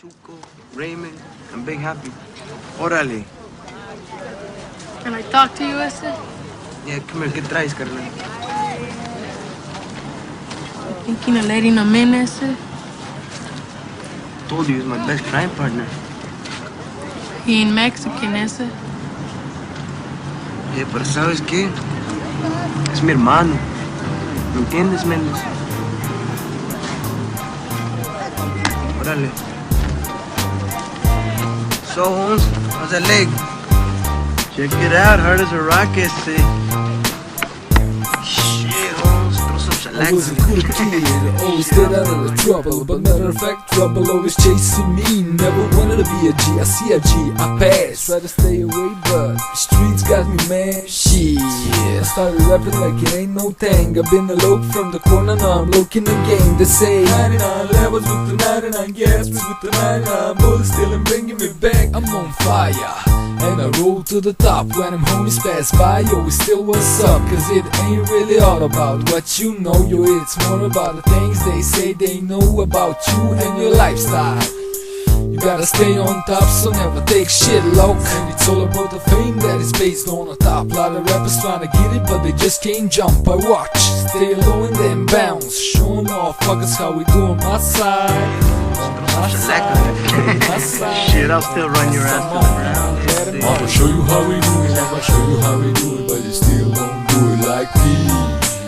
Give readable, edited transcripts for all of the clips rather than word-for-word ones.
Chuco, Raymond, and Big Happy. Órale. Can I talk to you, ese? Yeah, come here, ¿qué traes, carnal? You thinking of letting him in, ese? Told you he's my best crime partner. He ain't Mexican, ese? Yeah, pero ¿sabes qué? Es mi hermano. ¿Me entiendes, Méndez? Órale. So, Holmes, how's that leg? Check it out, hard as a rock, ese. Shit, Holmes, throw some I was a shellac. cool kid, always stayed out of the trouble. But matter of fact, trouble always chasing me. Never wanted to be a G, I see a G, I pass. Try to stay away, but the streets got me mad. Shit, I started rapping like it ain't no thing. I've been a loc from the corner, now I'm looking the game. They say 99 levels with the 99 gas, me with the 99 bullets still and bringing me back. I'm on fire. And I roll to the top when them homies pass by. Yo, we still what's up, cause it ain't really all about what you know. Yo, it's more about the things they say they know about you and your lifestyle. You gotta stay on top, so never take shit loc. And it's all about the fame that is based on the top. Lot of rappers trying to get it, but they just can't jump. I watch, stay low and then bounce. Show 'em motherfuckers how we do on my side. Shit, I'll still run your ass to the ground. I'ma show you how we do it, I'ma show you how we do it, but you still won't do it like me.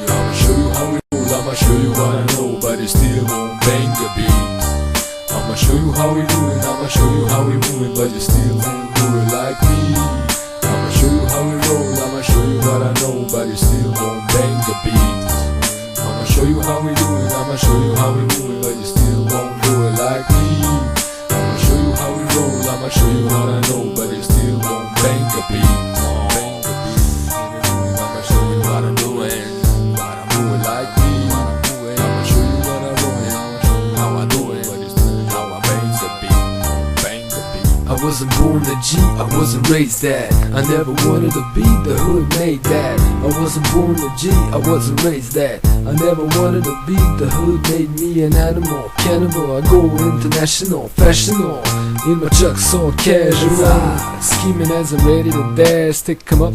I'ma show you how we do it, I'ma show you what I know, but you still won't bang the beat. I'ma show you how we do it, I'ma show you how we move it, but you still won't do it like me. I'ma show you how we roll, I'ma show you what I know, but you still won't bang the beat. I'ma show you how we do it, I'ma show you how we move it, but you still won't do it like me. I'ma show you how we roll, I'ma show you what I know, but you still won't bang the beat. Bang the beat. I'ma show you what I'm doing, do it like me. I'ma show you what I'm doing, how I do it, how I bang the beat, bang the beat. I wasn't born a G, I wasn't raised that. I never wanted to be, the hood made that. I wasn't born a G, I wasn't raised that. I never wanted to be, the hood made me an animal, cannibal. I go international, fashionable, in my truck so casual. Scheming as I'm ready to dash. Stick 'em up,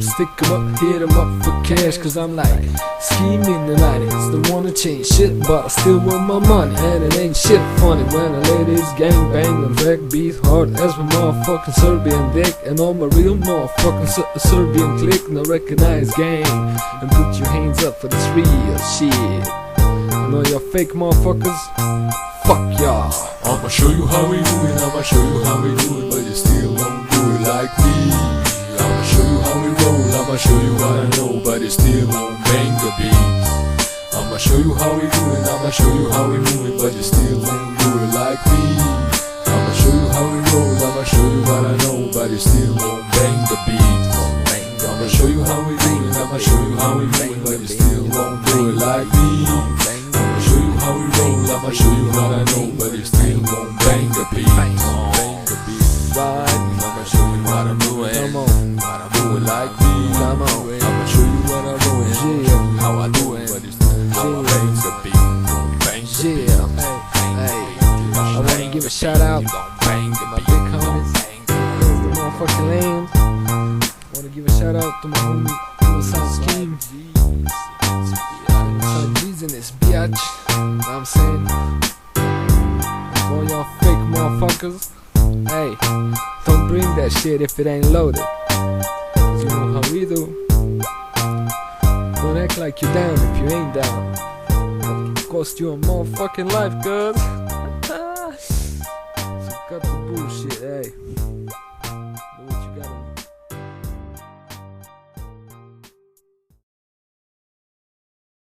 hit 'em up for cash. Cause I'm like, scheming the 90s, don't wanna change shit, but I still want my money. And it ain't shit funny when I lay this gang bang on back beat hard as my motherfucking Serbian dick. And all my real motherfucking Serbian clique, no recognized gang. And put your hands up for this real shit. And all y'all fake motherfuckers, fuck y'all. I'ma show you how we do it, I'ma show you how we do it, but you still won't do it like me. I'ma show you how we roll, I'ma show you what I know, but you still won't bang the beat. I'ma show you how we do it, I'ma show you how we move it, but you still won't do it like me. I'ma show you how we roll, I'ma show you what I know, but you still won't bang the beat. I'ma show you how we do it, I'ma show you how we move it, but you still won't do it like me. I'ma show you how we roll, I'ma show you what I know, but you still won't bang the beat. Bang the beat, right? I'ma show you what I'm doing, come on, what I'm doing like me. Come on, I'ma show you what I'm doing, yeah, how I do it, how I bang the beat. Bang the beat, hey, I wanna give a shout out to my big homies, the motherfucking lambs. Wanna give a shout out to my homie, Sound Scheme. G's in this bitch, know what I'm saying? All y'all fake motherfuckers, hey, don't bring that shit if it ain't loaded. Cause you know how we do. Don't act like you're down if you ain't down. It'll cost you a motherfucking life, cuz. So cut the bullshit, hey.